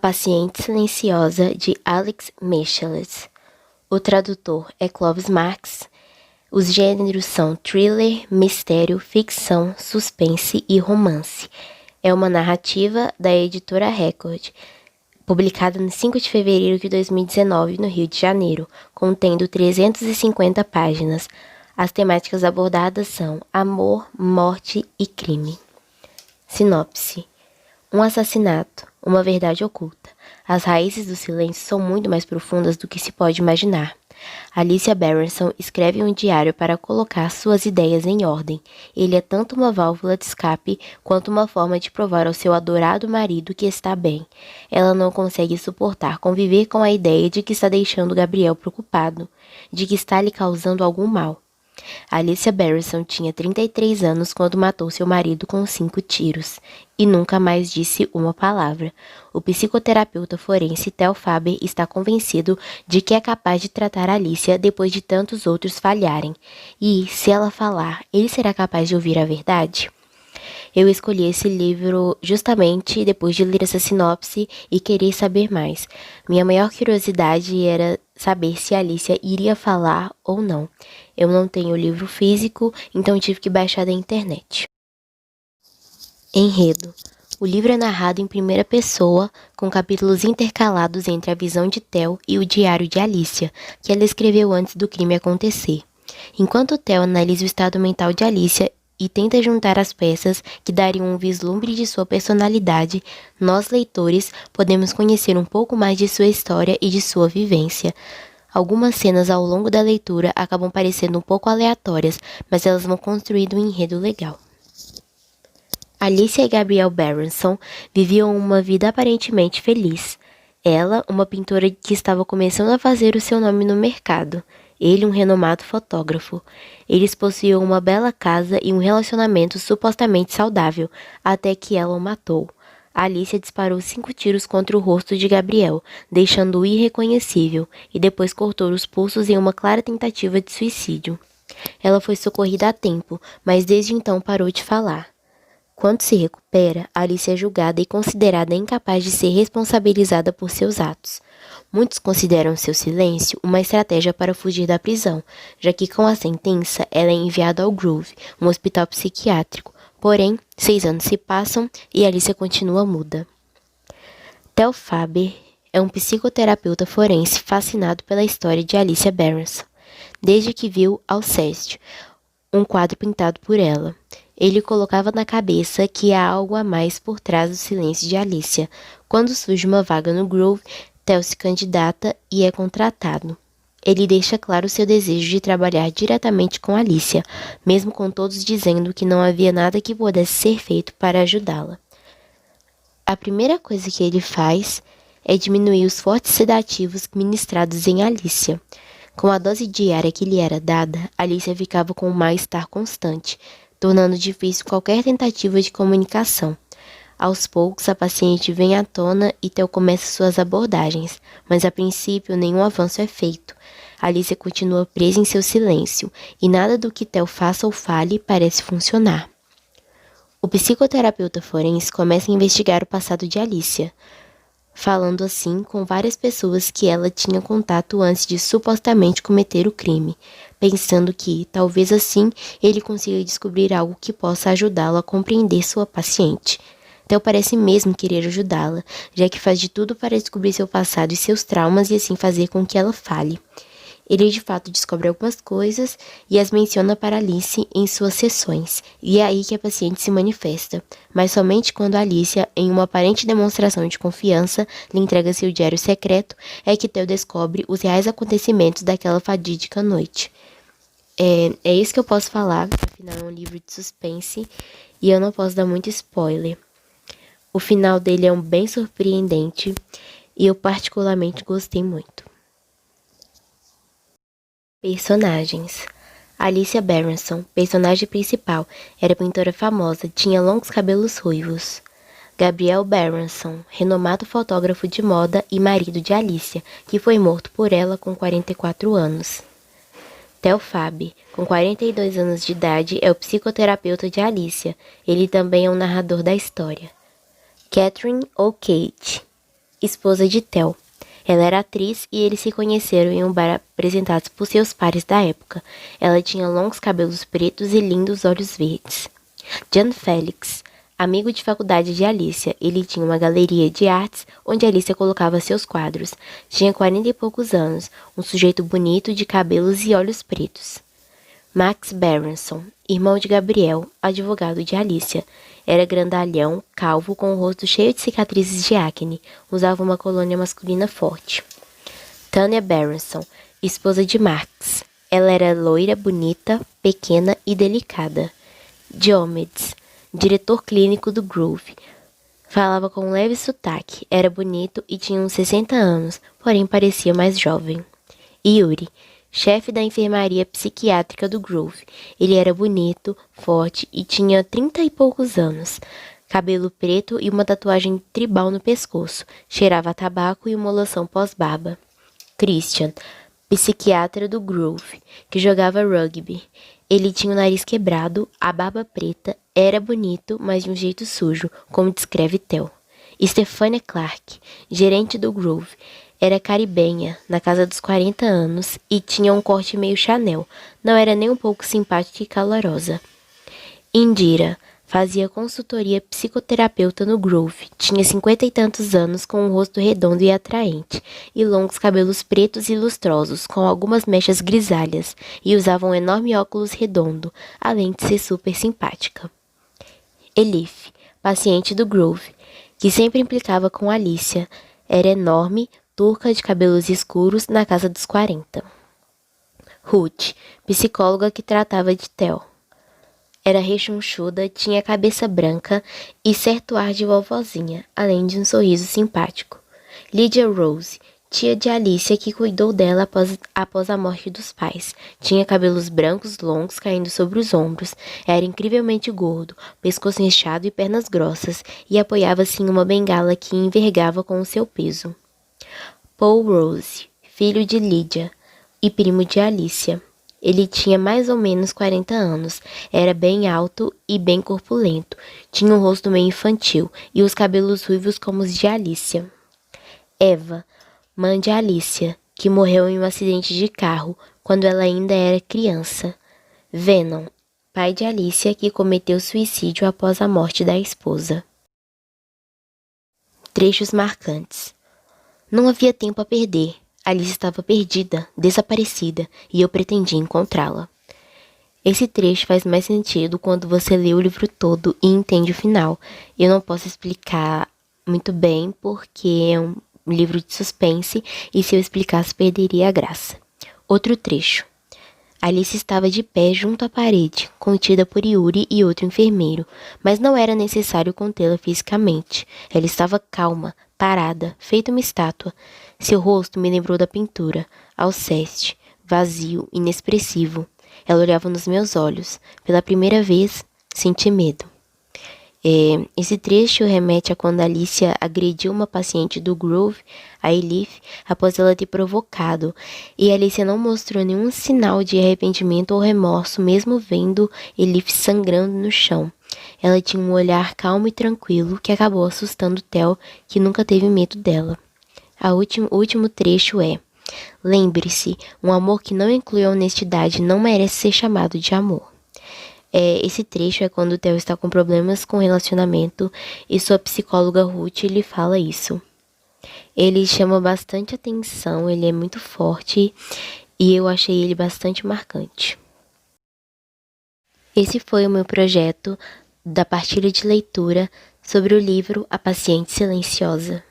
Paciente Silenciosa, de Alex Michaelis. O tradutor é Clovis Marx. Os gêneros são thriller, mistério, ficção, suspense e romance. É uma narrativa da editora Record, publicada no 5 de fevereiro de 2019 no Rio de Janeiro, contendo 350 páginas. As temáticas abordadas são amor, morte e crime. Sinopse: um assassinato, uma verdade oculta. As raízes do silêncio são muito mais profundas do que se pode imaginar. Alicia Berenson escreve um diário para colocar suas ideias em ordem. Ele é tanto uma válvula de escape quanto uma forma de provar ao seu adorado marido que está bem. Ela não consegue suportar conviver com a ideia de que está deixando Gabriel preocupado, de que está lhe causando algum mal. Alicia Berenson tinha 33 anos quando matou seu marido com 5 tiros e nunca mais disse uma palavra. O psicoterapeuta forense Theo Faber está convencido de que é capaz de tratar Alicia depois de tantos outros falharem. E, se ela falar, ele será capaz de ouvir a verdade? Eu escolhi esse livro justamente depois de ler essa sinopse e querer saber mais. Minha maior curiosidade era saber se Alicia iria falar ou não. Eu não tenho o livro físico, então tive que baixar da internet. Enredo: o livro é narrado em primeira pessoa, com capítulos intercalados entre a visão de Theo e o diário de Alicia, que ela escreveu antes do crime acontecer. Enquanto Theo analisa o estado mental de Alicia e tenta juntar as peças que dariam um vislumbre de sua personalidade, nós, leitores, podemos conhecer um pouco mais de sua história e de sua vivência. Algumas cenas ao longo da leitura acabam parecendo um pouco aleatórias, mas elas vão construindo um enredo legal. Alicia e Gabriel Berenson viviam uma vida aparentemente feliz. Ela, uma pintora que estava começando a fazer o seu nome no mercado. Ele, um renomado fotógrafo. Eles possuíam uma bela casa e um relacionamento supostamente saudável, até que ela o matou. Alicia disparou 5 tiros contra o rosto de Gabriel, deixando-o irreconhecível, e depois cortou os pulsos em uma clara tentativa de suicídio. Ela foi socorrida a tempo, mas desde então parou de falar. Quando se recupera, Alicia é julgada e considerada incapaz de ser responsabilizada por seus atos. Muitos consideram seu silêncio uma estratégia para fugir da prisão, já que com a sentença ela é enviada ao Grove, um hospital psiquiátrico. Porém, 6 anos se passam e Alicia continua muda. Theo Faber é um psicoterapeuta forense fascinado pela história de Alicia Berenson, desde que viu Alceste, um quadro pintado por ela. Ele colocava na cabeça que há algo a mais por trás do silêncio de Alicia. Quando surge uma vaga no Grove, Theo se candidata e é contratado. Ele deixa claro seu desejo de trabalhar diretamente com Alicia, mesmo com todos dizendo que não havia nada que pudesse ser feito para ajudá-la. A primeira coisa que ele faz é diminuir os fortes sedativos ministrados em Alicia. Com a dose diária que lhe era dada, Alicia ficava com um mal-estar constante, tornando difícil qualquer tentativa de comunicação. Aos poucos, a paciente vem à tona e Theo começa suas abordagens, mas a princípio nenhum avanço é feito. Alicia continua presa em seu silêncio, e nada do que Theo faça ou fale parece funcionar. O psicoterapeuta forense começa a investigar o passado de Alicia, falando assim com várias pessoas que ela tinha contato antes de supostamente cometer o crime, pensando que, talvez assim, ele consiga descobrir algo que possa ajudá-la a compreender sua paciente. Theo parece mesmo querer ajudá-la, já que faz de tudo para descobrir seu passado e seus traumas e assim fazer com que ela fale. Ele de fato descobre algumas coisas e as menciona para Alice em suas sessões, e é aí que a paciente se manifesta, mas somente quando Alicia, em uma aparente demonstração de confiança, lhe entrega seu diário secreto, é que Theo descobre os reais acontecimentos daquela fatídica noite. É isso que eu posso falar, afinal é um livro de suspense e eu não posso dar muito spoiler. O final dele é bem surpreendente e eu particularmente gostei muito. Personagens: Alicia Berenson, personagem principal, era pintora famosa, tinha longos cabelos ruivos. Gabriel Berenson, renomado fotógrafo de moda e marido de Alicia, que foi morto por ela com 44 anos. Theo Faber, com 42 anos de idade, é o psicoterapeuta de Alicia. Ele também é o narrador da história. Catherine ou Kate, esposa de Theo. Ela era atriz e eles se conheceram em um bar apresentados por seus pares da época. Ela tinha longos cabelos pretos e lindos olhos verdes. John Felix, amigo de faculdade de Alicia, ele tinha uma galeria de artes onde Alicia colocava seus quadros. Tinha 40 e poucos anos, um sujeito bonito de cabelos e olhos pretos. Max Berenson, irmão de Gabriel, advogado de Alicia. Era grandalhão, calvo, com o rosto cheio de cicatrizes de acne. Usava uma colônia masculina forte. Tanya Berenson, esposa de Max. Ela era loira, bonita, pequena e delicada. Diomedes, diretor clínico do Groove. Falava com um leve sotaque, era bonito e tinha uns 60 anos, porém parecia mais jovem. Yuri, chefe da enfermaria psiquiátrica do Groove. Ele era bonito, forte e tinha 30 e poucos anos. Cabelo preto e uma tatuagem tribal no pescoço. Cheirava a tabaco e uma loção pós-barba. Christian, psiquiatra do Groove, que jogava rugby. Ele tinha o nariz quebrado, a barba preta, era bonito, mas de um jeito sujo, como descreve Theo. Stephanie Clark, gerente do Groove. Era caribenha, na casa dos 40 anos, e tinha um corte meio Chanel. Não era nem um pouco simpática e calorosa. Indira fazia consultoria psicoterapeuta no Groove. Tinha 50 e tantos anos, com um rosto redondo e atraente, e longos cabelos pretos e lustrosos, com algumas mechas grisalhas, e usava um enorme óculos redondo, além de ser super simpática. Elif, paciente do Groove, que sempre implicava com Alicia, era enorme, turca de cabelos escuros na casa dos 40. Ruth, psicóloga que tratava de Theo. Era rechonchuda, tinha a cabeça branca e certo ar de vovozinha, além de um sorriso simpático. Lydia Rose, tia de Alicia que cuidou dela após a morte dos pais. Tinha cabelos brancos longos caindo sobre os ombros. Era incrivelmente gordo, pescoço inchado e pernas grossas, e apoiava-se em uma bengala que envergava com o seu peso. Paul Rose, filho de Lydia e primo de Alicia. Ele tinha mais ou menos 40 anos, era bem alto e bem corpulento, tinha um rosto meio infantil e os cabelos ruivos como os de Alicia. Eva, mãe de Alicia, que morreu em um acidente de carro quando ela ainda era criança. Venom, pai de Alicia, que cometeu suicídio após a morte da esposa. Trechos marcantes. Não havia tempo a perder. Alice estava perdida, desaparecida, e eu pretendia encontrá-la. Esse trecho faz mais sentido quando você lê o livro todo e entende o final. Eu não posso explicar muito bem porque é um livro de suspense e se eu explicasse perderia a graça. Outro trecho. Alice estava de pé junto à parede, contida por Yuri e outro enfermeiro, mas não era necessário contê-la fisicamente. Ela estava calma, parada, feita uma estátua. Seu rosto me lembrou da pintura, Alceste, vazio, inexpressivo. Ela olhava nos meus olhos. Pela primeira vez, senti medo. Esse trecho remete a quando Alicia agrediu uma paciente do Groove, a Elif, após ela ter provocado, e Alicia não mostrou nenhum sinal de arrependimento ou remorso, mesmo vendo Elif sangrando no chão. Ela tinha um olhar calmo e tranquilo que acabou assustando Theo, que nunca teve medo dela. O último trecho é: lembre-se, um amor que não inclui a honestidade não merece ser chamado de amor. Esse trecho é quando o Theo está com problemas com relacionamento e sua psicóloga Ruth lhe fala isso. Ele chama bastante atenção, ele é muito forte e eu achei ele bastante marcante. Esse foi o meu projeto da partilha de leitura sobre o livro A Paciente Silenciosa.